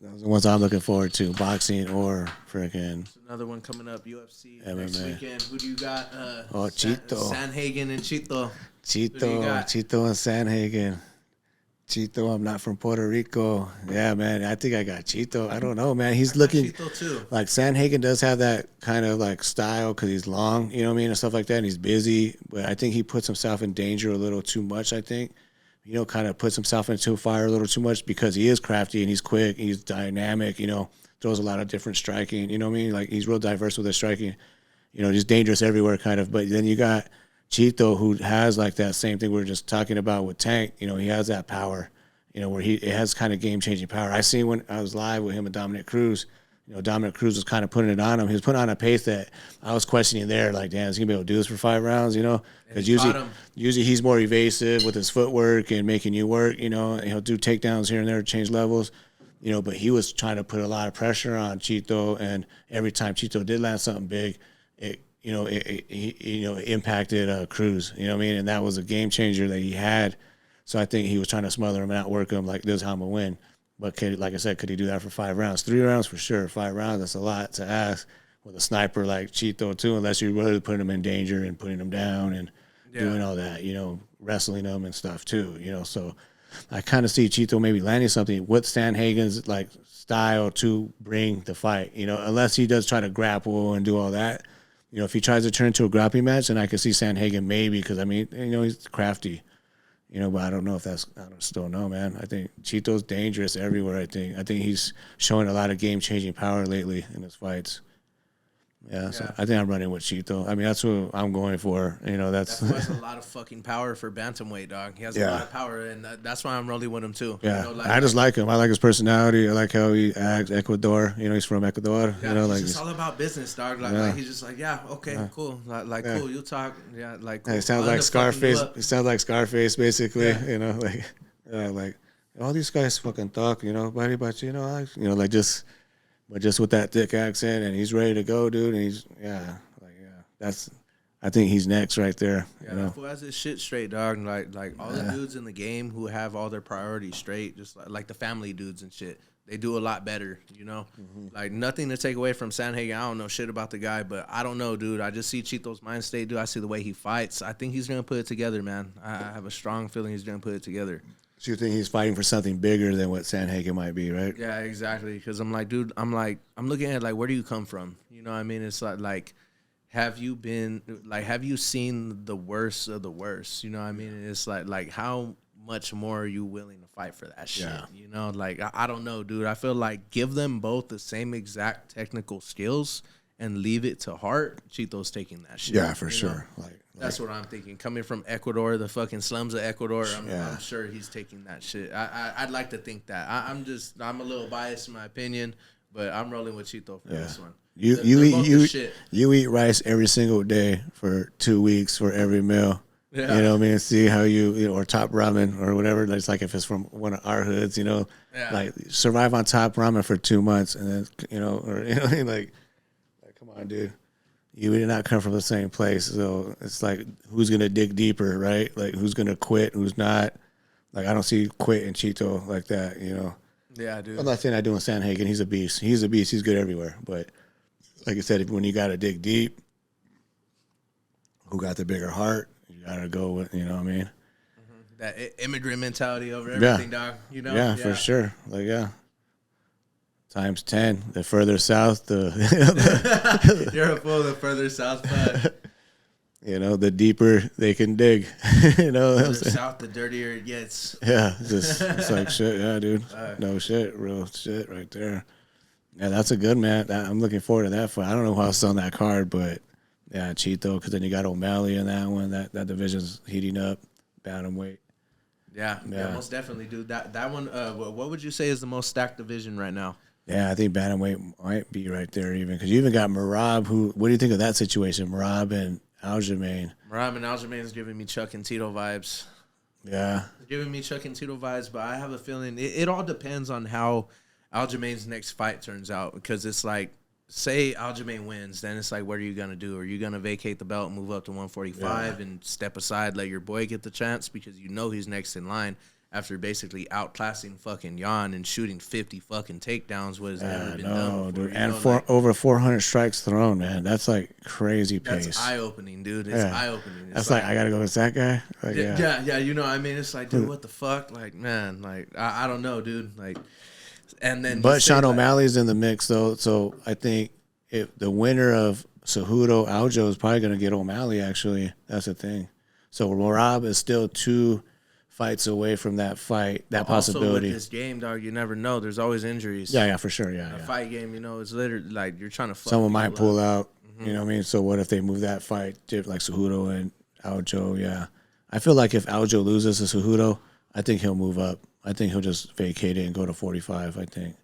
Those are the ones I'm looking forward to, boxing or freaking Another one coming up, UFC MMA. next weekend. Who do you got? Chito. Sanhagen and Chito. Chito and Sanhagen. Chito, I'm not from Puerto Rico. Yeah, man, I think I got Chito. I don't know, man. He's looking Chito too. Like Sanhagen does have that kind of like style because he's long, you know what I mean, and stuff like that. And he's busy, but I think he puts himself in danger a little too much. I think, kind of puts himself into fire a little too much because he is crafty and he's quick, he's dynamic. Throws a lot of different striking. You know what I mean? Like he's real diverse with his striking. He's dangerous everywhere, kind of. But then you got Chito, who has like that same thing we were just talking about with Tank. He has that power, where it has kind of game-changing power. I seen when I was live with him and Dominic Cruz, Dominic Cruz was kind of putting it on him. He was putting on a pace that I was questioning there, like, damn, is he going to be able to do this for 5 rounds, Because usually he's more evasive with his footwork and making you work, and he'll do takedowns here and there to change levels, but he was trying to put a lot of pressure on Chito, and every time Chito did land something big, it impacted Cruz, you know what I mean? And that was a game changer that he had. So I think he was trying to smother him and outwork him like, this is how I'm going to win. But like I said, could he do that for 5 rounds? 3 rounds for sure. 5 rounds, that's a lot to ask with a sniper like Chito too, unless you're really putting him in danger and putting him down and doing all that, wrestling him and stuff too, So I kind of see Chito maybe landing something with Sanhagen's like style to bring the fight, unless he does try to grapple and do all that. If he tries to turn into a grappling match, then I can see Sanhagen maybe because, he's crafty. But I don't know if that's, I still know, man. I think Chito's dangerous everywhere, I think he's showing a lot of game-changing power lately in his fights. Yeah, so I think I'm running with Chito. That's who I'm going for. That's has a lot of fucking power for Bantamweight, dog. He has a lot of power, and that's why I'm rolling with him, too. Yeah, I just like him. I like his personality. I like how he acts. Ecuador, he's from Ecuador. Yeah, it's just all about business, dog. Like he's just like, cool. Cool, you talk. Yeah, like, cool. It sounds like Scarface. It sounds like Scarface, basically. Like all these guys fucking talk, but just with that thick accent, and he's ready to go, dude. And that's, I think he's next right there. Yeah, that fool has his shit straight, dog. Like all the dudes in the game who have all their priorities straight, just like the family dudes and shit, they do a lot better, Like nothing to take away from Sanhagen. I don't know shit about the guy, but I don't know, dude. I just see Chito's mind state, dude. I see the way he fights. I think he's gonna put it together, man. I have a strong feeling he's gonna put it together. So you think he's fighting for something bigger than what Sanhagen might be, right? Yeah, exactly. Because I'm like, dude, I'm looking at like, where do you come from? You know what I mean? It's like, have you seen the worst of the worst? You know what I mean? It's like how much more are you willing to fight for that shit? Yeah. Like, I don't know, dude. I feel like give them both the same exact technical skills and leave it to heart. Chito's taking that shit. Yeah, for sure. That's what I'm thinking. Coming from Ecuador, the fucking slums of Ecuador, I'm sure he's taking that shit. I'd like to think that. I'm a little biased in my opinion, but I'm rolling with Chito for this one. You eat rice every single day for 2 weeks for every meal. Yeah. You know what I mean? See how or top ramen or whatever. It's like if it's from one of our hoods, like survive on top ramen for 2 months and then, like come on, dude. You did not come from the same place. So it's like, who's going to dig deeper, right? Like, who's going to quit, who's not? Like, I don't see quit in Chito like that, Yeah, dude. I'm not saying I do in Sanhagen. He's a beast. He's a beast. He's good everywhere. But like I said, when you got to dig deep, who got the bigger heart, you got to go with, you know what I mean? Mm-hmm. That immigrant mentality over everything, dog. Yeah, for sure. Like, times 10. The further south, you're a fool. The further south, bud. The deeper they can dig. The south, the dirtier it gets. Yeah, it's like shit. Yeah, dude. No shit, real shit right there. Yeah, that's a good man. I'm looking forward to that fight. I don't know who else is on that card, but yeah, Chito. Because then you got O'Malley in that one. That division's heating up. Bantamweight. Yeah, most definitely, dude. That one. What would you say is the most stacked division right now? Yeah, I think Bantamweight might be right there even because you even got Merab. What do you think of that situation? Merab and Aljamain. Merab and Aljamain is giving me Chuck and Tito vibes. Yeah, giving me Chuck and Tito vibes, but I have a feeling it all depends on how Aljamain's next fight turns out because it's like, say Aljamain wins, then it's like, what are you gonna do? Are you gonna vacate the belt, move up to 145, and step aside, let your boy get the chance because he's next in line? after basically outclassing fucking Jan and shooting 50 fucking takedowns was never been done before. Dude. And over 400 strikes thrown, man. That's like crazy pace. That's eye-opening, dude. It's eye-opening. That's like, I got to go with that guy? Like, yeah, you know what I mean? It's like, dude, what the fuck? Like, man, like, I don't know, dude. Like, and then... But Sean O'Malley's in the mix, though, so I think if the winner of Cejudo, Aljo is probably going to get O'Malley, actually. That's the thing. So Merab is still 2 fights away from that fight, that possibility. Also with this game, dog, you never know. There's always injuries. Yeah, for sure, yeah. Fight game, you know, it's literally like you're trying to fuck someone might pull out, you know what I mean? So what if they move that fight to like Cejudo and Aljo, yeah. I feel like if Aljo loses to Cejudo, I think he'll move up. I think he'll just vacate it and go to 45, I think.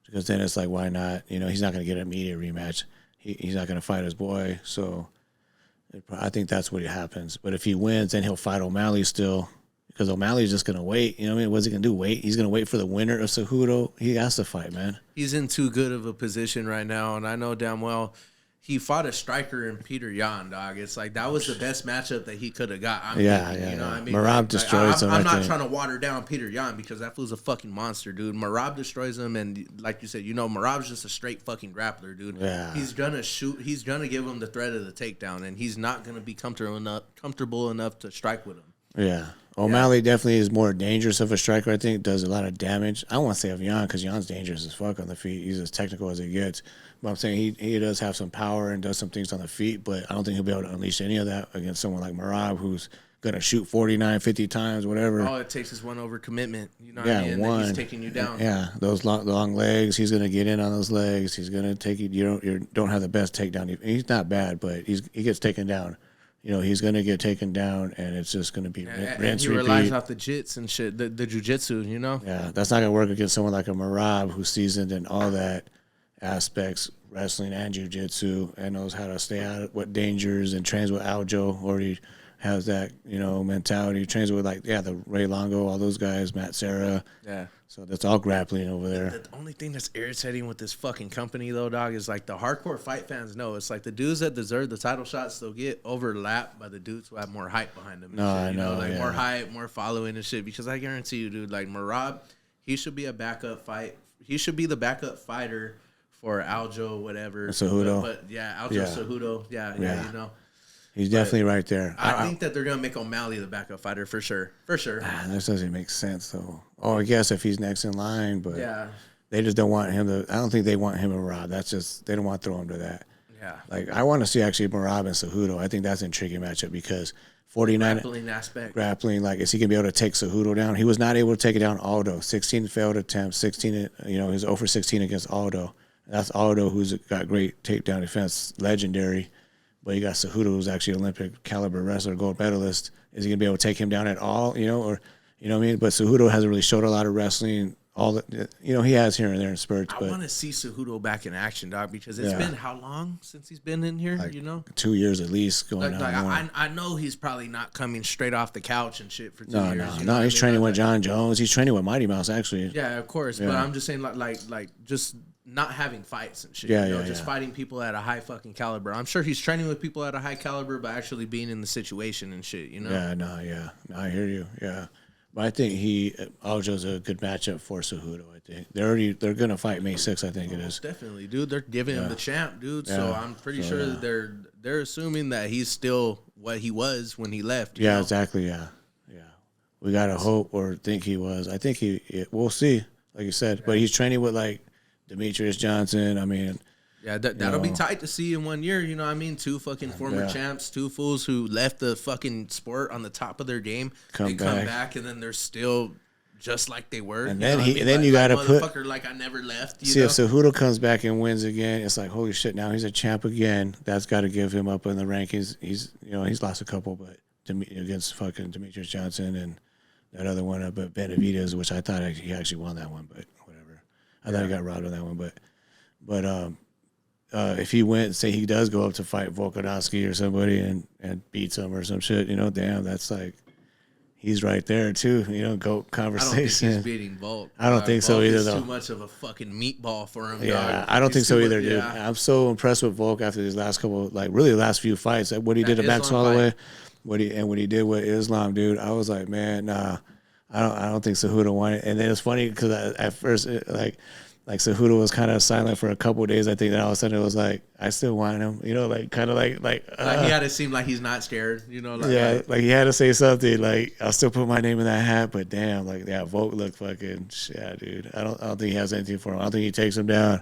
Because then it's like, why not? You know, he's not going to get an immediate rematch. He's not going to fight his boy, so I think that's what happens. But if he wins, then he'll fight O'Malley still. Because O'Malley's just going to wait. You know what I mean? What's he going to do? Wait? He's going to wait for the winner of Cejudo? He has to fight, man. He's in too good of a position right now, and I know damn well he fought a striker in Peter Yan, dog. It's like that was the best matchup that he could have got. You know what I mean? Merab destroys him. I'm not trying to water down Peter Yan because that fool's a fucking monster, dude. Merab destroys him, and like you said, you know, Merab's just a straight fucking grappler, dude. Yeah. He's gonna shoot. He's gonna give him the threat of the takedown, and he's not gonna be comfortable enough to strike with him. Yeah. O'Malley definitely is more dangerous of a striker, I think. Does a lot of damage. I don't want to say of Yan because Jan's dangerous as fuck on the feet. He's as technical as he gets. But I'm saying he does have some power and does some things on the feet, but I don't think he'll be able to unleash any of that against someone like Merab who's going to shoot 49, 50 times, whatever. All it takes is one over commitment. You know what I mean? And then he's taking you down. Yeah, those long legs. He's going to get in on those legs. He's going to take you. You don't have the best takedown. He's not bad, but he gets taken down. You know, he's going to get taken down, and it's just going to be rinse, and he relies off the jits and shit, the jujitsu, you know? Yeah, that's not going to work against someone like a Merab who's seasoned in all that aspects, wrestling and jiu-jitsu, and knows how to stay out of what dangers and trains with Aljo, already has that, you know, mentality. Trains with, like, the Ray Longo, all those guys, Matt Serra. Yeah. So that's all grappling over there. The only thing that's irritating with this fucking company, though, dog, is like the hardcore fight fans know. It's like the dudes that deserve the title shots, they'll get overlapped by the dudes who have more hype behind them. I know. Like more hype, more following and shit. Because I guarantee you, dude, like Merab, he should be a backup fight. He should be the backup fighter for Aljo, whatever. Cejudo. But Aljo Cejudo. Yeah, you know. He's definitely right there. I think that they're going to make O'Malley the backup fighter for sure. For sure. That doesn't make sense, though. Or I guess if he's next in line, but they just don't want him to. I don't think they want him and Merab. That's just, they don't want to throw him to that. Yeah. Like, I want to see actually Merab and Cejudo. I think that's an intriguing matchup because 49. Grappling aspect. Grappling, like, is he going to be able to take Cejudo down? He was not able to take it down Aldo. 16 failed attempts, 16, you know, he's 0 for 16 against Aldo. That's Aldo, who's got great takedown defense, legendary. But you got Cejudo, who's actually an Olympic caliber wrestler, gold medalist. Is he gonna be able to take him down at all? You know, or you know what I mean? But Cejudo hasn't really showed a lot of wrestling. All the, you know, he has here and there in spurts. I want to see Cejudo back in action, dog, because it's been how long since he's been in here? Like you know, 2 years at least going on. I know he's probably not coming straight off the couch and shit for 2 years. No. He's training with John Jones. He's training with Mighty Mouse actually. Yeah, of course. Yeah. But I'm just saying, like just not having fights and shit. Just fighting people at a high fucking caliber. I'm sure he's training with people at a high caliber, but actually being in the situation and shit. You know? No, I hear you. Yeah. But I think Aljo's a good matchup for Cejudo. I think they're gonna fight May 6th. I think it is. Definitely, dude. They're giving him the champ, dude. So I'm pretty sure that they're assuming that he's still what he was when he left. You know? Exactly. Yeah. We gotta hope or think he was. I think we'll see. Like you said, but he's training with like Demetrius Johnson. I mean. Yeah, that'll be tight to see in 1 year. You know what I mean? 2 fucking former champs, 2 fools who left the fucking sport on the top of their game. They come back, and then they're still just like they were. And then you got to put... like I never left. If Cejudo comes back and wins again, it's like, holy shit, now he's a champ again. That's got to give him up in the rankings. He's lost a couple, but against fucking Demetrius Johnson and that other one, but Benavidez, which I thought he actually won that one, but whatever. I thought he got robbed on that one, but if he went, say he does go up to fight Volkanovski or somebody and beats him or some shit, damn, that's like, he's right there too, GOAT conversation. I don't think he's beating Volk. I don't think so either, though. Too much of a fucking meatball for him. Yeah, I don't think so either, dude. I'm so impressed with Volk after his last couple, really the last few fights. What he did at Max Holloway, what he did with Islam, dude. I was like, man, nah. I don't think Cejudo wanted. And then it's funny because at first, like Cejudo was kind of silent for a couple of days. I think that all of a sudden it was like, I still want him, you know, like kind of Like he had to seem like he's not scared, you know, like yeah, like like he had to say something. Like I'll still put my name in that hat, but damn, like that Volk look fucking yeah, dude. I don't think he has anything for him. I don't think he takes him down.